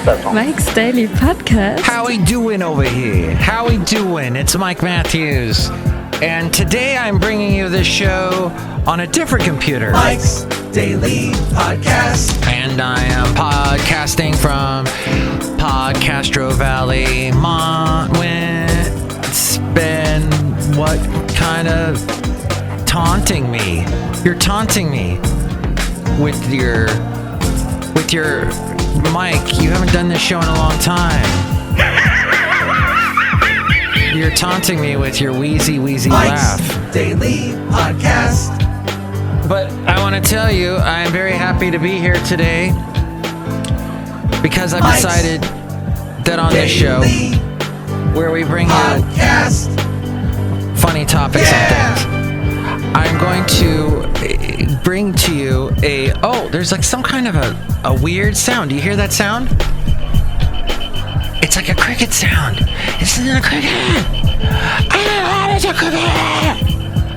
Mike's Daily Podcast. How we doing over here? How we doing? It's Mike Matthews. And today I'm bringing you this show on a different computer. Mike's Daily Podcast. And I am podcasting from Podcastro Valley, It's been what kind of taunting me? You're taunting me with your Mike. You haven't done this show in a long time. You're taunting me with your wheezy Mike's laugh. Daily Podcast. But I want to tell you, I'm very happy to be here today because I've decided that on this show, where we bring you funny topics and things, I'm going to bring to you there's like some kind of a weird sound. Do you hear that sound? It's like a cricket sound. Isn't it a cricket? It's a cricket.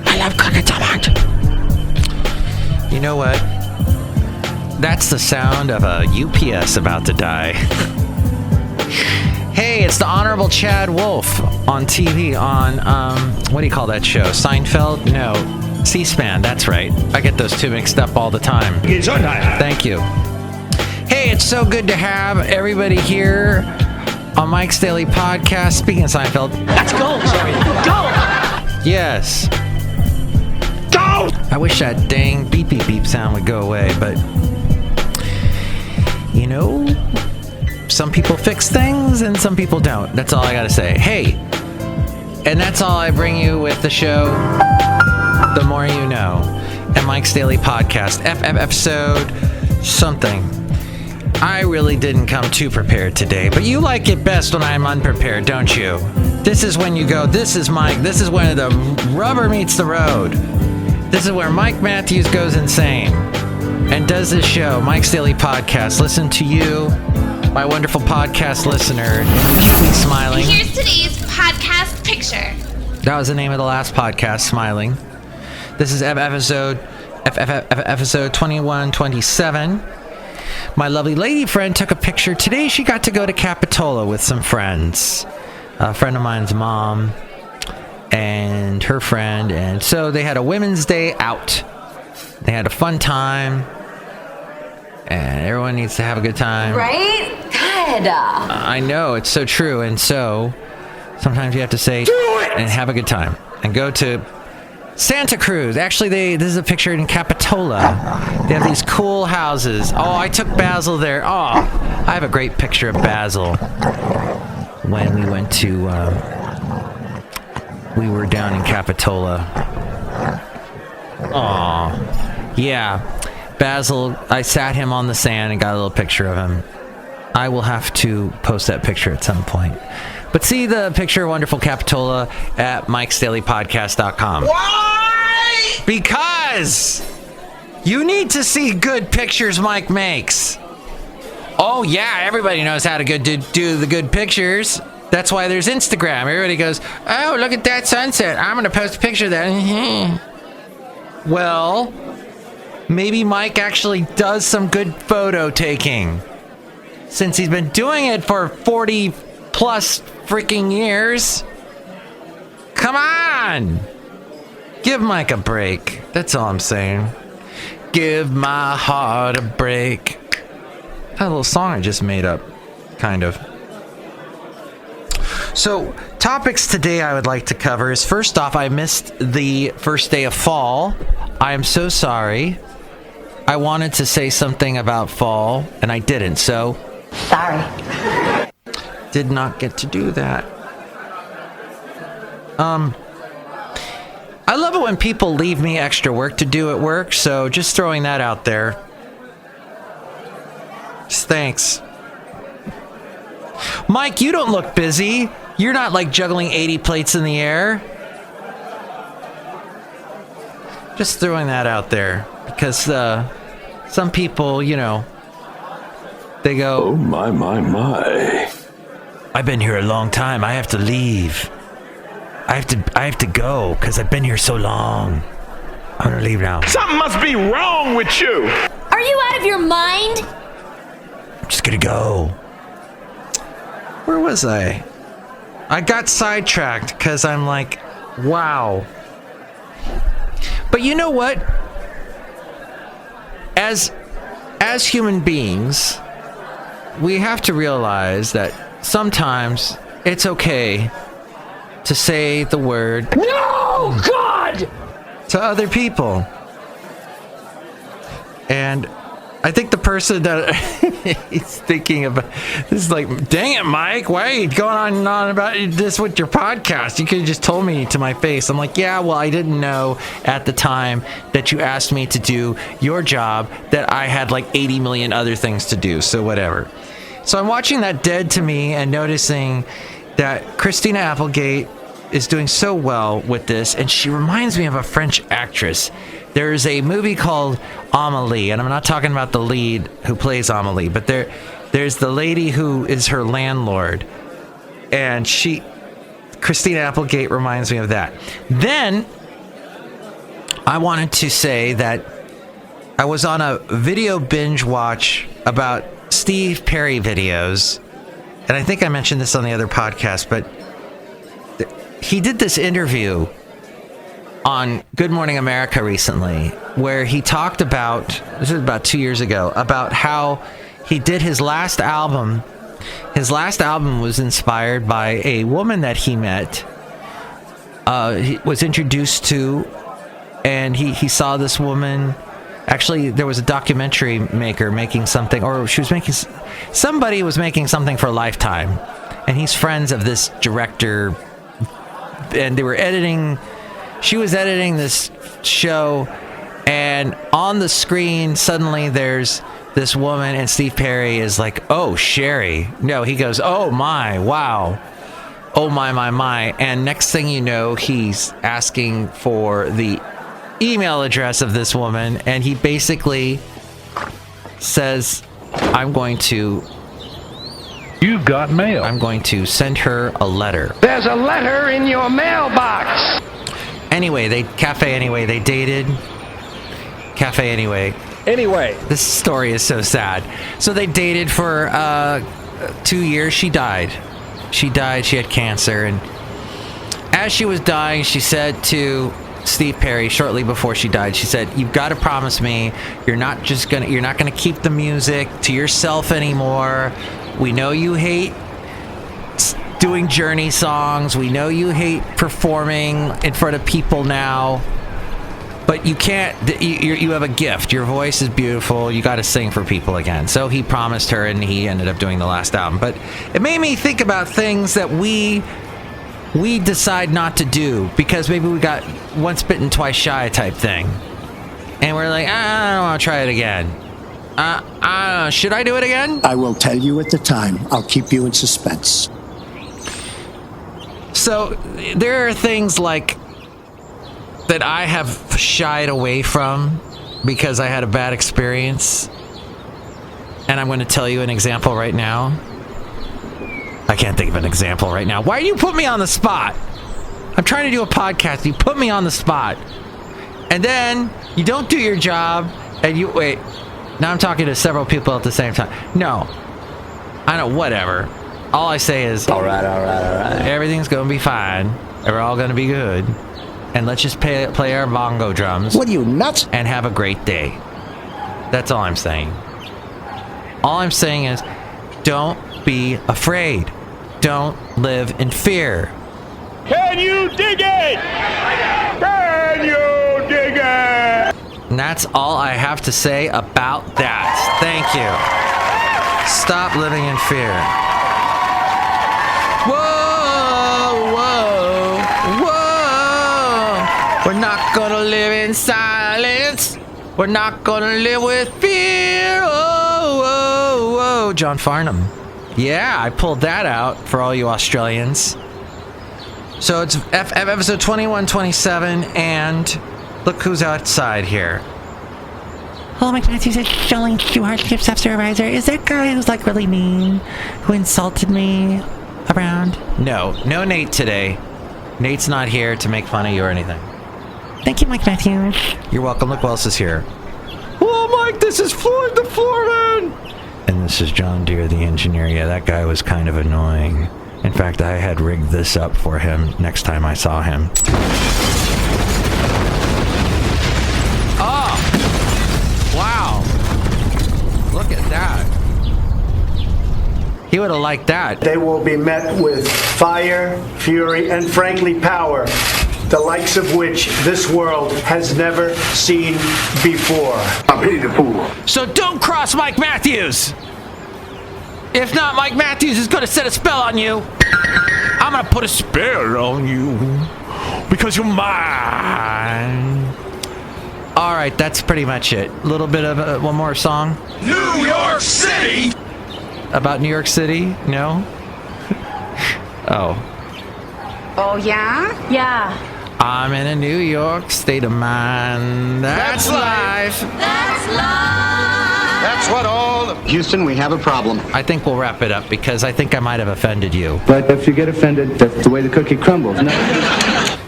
I love cricket so much. You know what? That's the sound of a UPS about to die. Hey, it's the Honorable Chad Wolf on TV on, what do you call that show? Seinfeld? No. C-SPAN, that's right. I get those two mixed up all the time. It's on time. Thank you. Hey, it's so good to have everybody here on Mike's Daily Podcast. Speaking of Seinfeld. Let's go, Jerry. Go! Yes. Go! I wish that dang beep beep beep sound would go away, but you know, some people fix things and some people don't. That's all I gotta say. Hey, and that's all I bring you with the show. The more you know. And Mike's Daily Podcast, episode something. I really didn't come too prepared today, but you like it best when I'm unprepared, don't you? This is when you go, this is Mike. This is when the rubber meets the road. This is where Mike Matthews goes insane and does this show, Mike's Daily Podcast. Listen to you, my wonderful podcast listener, keep me smiling. Here's today's podcast picture. That was the name of the last podcast, Smiling. This is episode 2127. My lovely lady friend took a picture. Today she got to go to Capitola with some friends. A friend of mine's mom and her friend. And so they had a Women's Day out. They had a fun time. And everyone needs to have a good time. Right? Good. I know, it's so true. And so sometimes you have to say, do it! And have a good time. And go to Santa Cruz. Actually, this is a picture in Capitola. They have these cool houses. Oh, I took Basil there. Oh, I have a great picture of Basil when we went to, we were down in Capitola. Oh, yeah. Basil, I sat him on the sand and got a little picture of him. I will have to post that picture at some point. But see the picture of wonderful Capitola at mikesdailypodcast.com. Why? Because you need to see good pictures Mike makes. Oh yeah, everybody knows how to do the good pictures. That's why there's Instagram. Everybody goes, oh, look at that sunset. I'm going to post a picture of that. Well, maybe Mike actually does some good photo taking. Since he's been doing it for 40 plus freaking years. Come on! Give Mike a break. That's all I'm saying. Give my heart a break. That little song I just made up. Kind of. So, topics today I would like to cover is, first off, I missed the first day of fall. I am so sorry. I wanted to say something about fall, and I didn't, so... Sorry. Did not get to do that. I love it when people leave me extra work to do at work, so just throwing that out there. Just thanks. Mike, you don't look busy. You're not like juggling 80 plates in the air. Just throwing that out there because some people, you know, they go, Oh, my. I've been here a long time. I have to leave. I have to go because I've been here so long. I'm gonna leave now. Something must be wrong with you. Are you out of your mind? I'm just gonna go. Where was I? I got sidetracked because I'm like, wow. But you know what? As human beings, we have to realize that sometimes it's okay to say the word No, God! to other people. And I think the person that he's thinking about this is like, dang it, Mike, why are you going on and on about this with your podcast? You could have just told me to my face. I'm like, yeah, well, I didn't know at the time that you asked me to do your job that I had like 80 million other things to do. So whatever. So I'm watching that Dead to Me and noticing that Christina Applegate is doing so well with this, and she reminds me of a French actress. There's a movie called Amélie, and I'm not talking about the lead who plays Amélie, but there's the lady who is her landlord, and Christina Applegate reminds me of that. Then I wanted to say that I was on a video binge watch about Steve Perry videos, and I think I mentioned this on the other podcast, but he did this interview on Good Morning America recently where he talked about, this is about 2 years ago, about how he did his last album. His last album was inspired by a woman that he met, he was introduced to, and he saw this woman. Actually, there was a documentary maker making something, or somebody was making something for Lifetime, and he's friends of this director, and they were editing, she was editing this show, and on the screen, suddenly there's this woman, and Steve Perry is like, oh, Sherry. No, he goes, oh my, wow. Oh my. And next thing you know, he's asking for the email address of this woman, and he basically says, You've got mail. I'm going to send her a letter. There's a letter in your mailbox. Anyway, they dated. Cafe Anyway. Anyway. This story is so sad. So they dated for 2 years. She died. She had cancer, and as she was dying, she said to Steve Perry shortly before she died, she said, you've got to promise me you're not gonna keep the music to yourself anymore. We know you hate doing Journey songs. We know you hate performing in front of people now, but you can't. You have a gift. Your voice is beautiful. You got to sing for people again. So he promised her, and he ended up doing the last album. But it made me think about things that we decide not to do because maybe we got once bitten, twice shy type thing, and we're like, I don't want to try it again. Should I do it again? I will tell you at the time. I'll keep you in suspense. So there are things like that I have shied away from because I had a bad experience, and I'm going to tell you an example right now. I can't think of an example right now. Why do you put me on the spot? I'm trying to do a podcast. You put me on the spot, and then you don't do your job, and you wait. Now I'm talking to several people at the same time. No, I know, whatever. All I say is, all right. Everything's going to be fine. We're all going to be good. And let's just play our bongo drums. What are you, nuts? And have a great day. That's all I'm saying. All I'm saying is, don't be afraid. Don't live in fear. Can you dig it? Can you dig it? And that's all I have to say about that. Thank you. Stop living in fear. Whoa. We're not gonna live in silence. We're not gonna live with fear. Whoa. John Farnham. Yeah, I pulled that out for all you Australians. So it's episode 2127, and look who's outside here. Hello, Mike Matthews. It's Chely Shoehart, Ship Staff Supervisor. Is there a guy who's like really mean, who insulted me around? No Nate today. Nate's not here to make fun of you or anything. Thank you, Mike Matthews. You're welcome. Look who else is here. Hello, Mike. This is Floyd the Floorman. And this is John Deere, the engineer. Yeah, that guy was kind of annoying. In fact, I had rigged this up for him next time I saw him. Oh! Wow! Look at that. He would have liked that. They will be met with fire, fury, and frankly power, the likes of which this world has never seen before. I pity the fool. So don't cross Mike Matthews! If not, Mike Matthews is going to set a spell on you. I'm going to put a spell on you because you're mine. All right, that's pretty much it. A little bit of one more song. New York City! About New York City? No? Oh. Oh, yeah? Yeah. I'm in a New York state of mind. That's life. That's love! That's what all of Houston, we have a problem. I think we'll wrap it up because I think I might have offended you. But if you get offended, that's the way the cookie crumbles. No.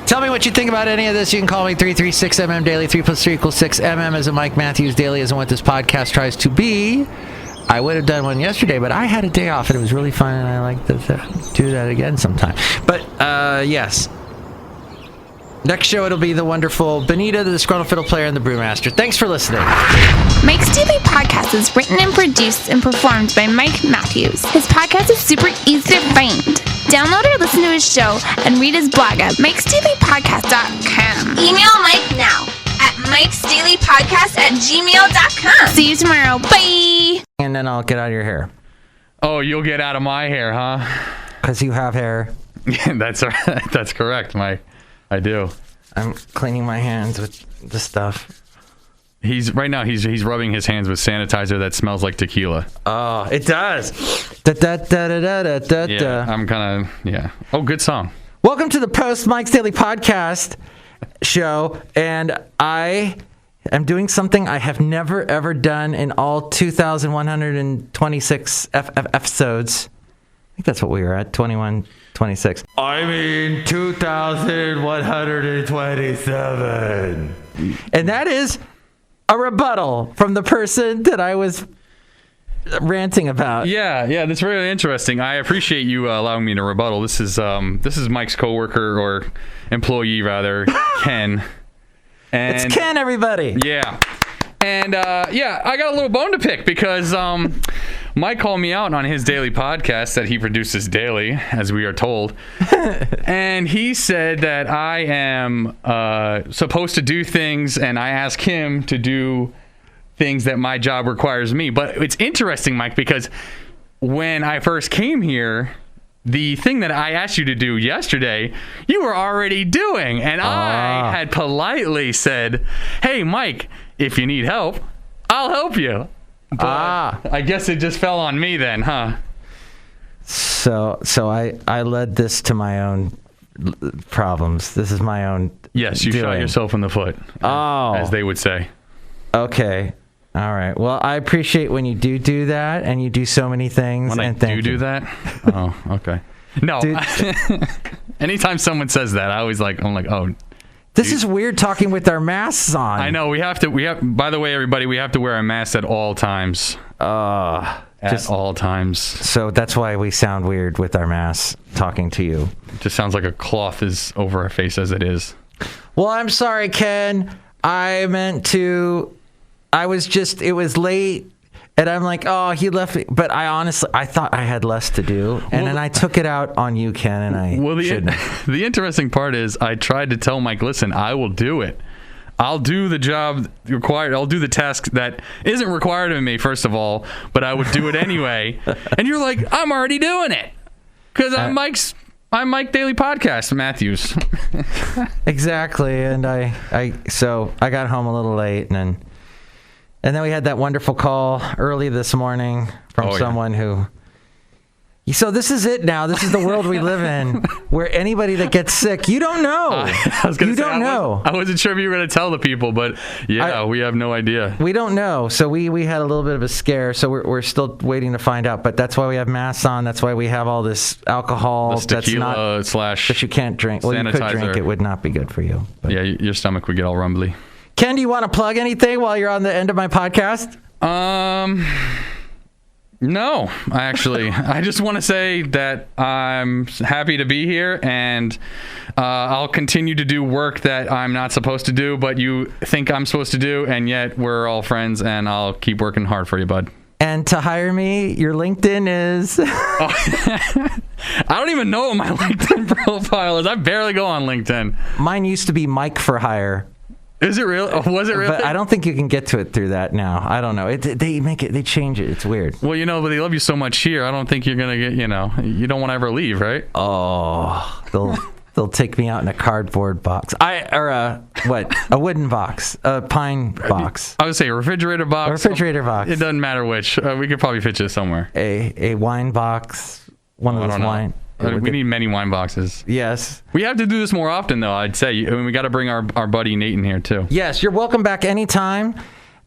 Tell me what you think about any of this. You can call me 336MM Daily. 3 + 3 = 6. MM as in Mike Matthews. Daily as in what this podcast tries to be. I would have done one yesterday, but I had a day off and it was really fun, and I like to do that again sometime. But yes. Next show, it'll be the wonderful Benita, the Disgruntled Fiddle Player, and the Brewmaster. Thanks for listening. Mike's Daily Podcast is written and produced and performed by Mike Matthews. His podcast is super easy to find. Download or listen to his show and read his blog at mikesdailypodcast.com. Email Mike now at mikesdailypodcast@gmail.com. See you tomorrow. Bye! And then I'll get out of your hair. Oh, you'll get out of my hair, huh? Because you have hair. Yeah, that's right. That's correct, Mike. I do. I'm cleaning my hands with the stuff. He's rubbing his hands with sanitizer that smells like tequila. Oh, it does. Da, da, da, da, da, da, Yeah, da. I'm kind of, yeah. Oh, good song. Welcome to the Post Mike's Daily Podcast show, and I am doing something I have never ever done in all 2,126 episodes. I think that's what we were at, 2126. I mean 2,127. And that is a rebuttal from the person that I was ranting about. Yeah, that's really interesting. I appreciate you allowing me to rebuttal. This is Mike's coworker, or employee rather, Ken. And it's Ken, everybody. Yeah. And I got a little bone to pick because Mike called me out on his daily podcast that he produces daily, as we are told. And he said that I am supposed to do things, and I ask him to do things that my job requires me. But it's interesting, Mike, because when I first came here, the thing that I asked you to do yesterday, you were already doing. And I had politely said, hey, Mike, if you need help, I'll help you. But I guess it just fell on me then, huh? So I led this to my own problems. This is my own. Yes, you shot yourself in the foot. As they would say. Okay. All right. Well, I appreciate when you do that, and you do so many things. When I do that? Oh, okay. No. Anytime someone says that, I'm like, oh. This is weird talking with our masks on. I know. We have. By the way, everybody, we have to wear our masks at all times. At all times. So that's why we sound weird with our masks talking to you. It just sounds like a cloth is over our face as it is. Well, I'm sorry, Ken. It was late, and I'm like, oh, he left me. But I thought I had less to do, and then I took it out on you, Ken, and I shouldn't. The interesting part is I tried to tell Mike, listen, I will do it. I'll do the job required. I'll do the task that isn't required of me, first of all, but I would do it anyway. And you're like, I'm already doing it because I'm Mike Daily Podcast Matthews. Exactly, and so I got home a little late, and then we had that wonderful call early this morning from someone who. So this is it now. This is the world we live in, where anybody that gets sick, you don't know. You don't know. I wasn't sure if you were going to tell the people, but we have no idea. We don't know. So we had a little bit of a scare. So we're still waiting to find out. But that's why we have masks on. That's why we have all this alcohol. This tequila that you can't drink. Well, you could drink. It would not be good for you. But. Yeah, your stomach would get all rumbly. Ken, do you want to plug anything while you're on the end of my podcast? No, I just want to say that I'm happy to be here, and I'll continue to do work that I'm not supposed to do, but you think I'm supposed to do, and yet we're all friends, and I'll keep working hard for you, bud. And to hire me, your LinkedIn is... I don't even know what my LinkedIn profile is. I barely go on LinkedIn. Mine used to be Mike for Hire. Is it real? Was it really? But I don't think you can get to it through that now. I don't know. They change it. It's weird. Well, but they love you so much here. I don't think you're gonna get. You don't want to ever leave, right? Oh, they'll take me out in a cardboard box. A wooden box, a pine box. I would say a refrigerator box. A refrigerator box. It doesn't matter which. We could probably fit you somewhere. A wine box. One of those wine. We need many wine boxes. Yes. We have to do this more often, though, I'd say. I mean, we got to bring our buddy Nate in here, too. Yes, you're welcome back anytime.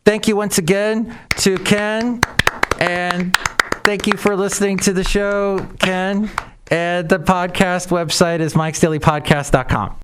Thank you once again to Ken. And thank you for listening to the show, Ken. And the podcast website is mikesdailypodcast.com.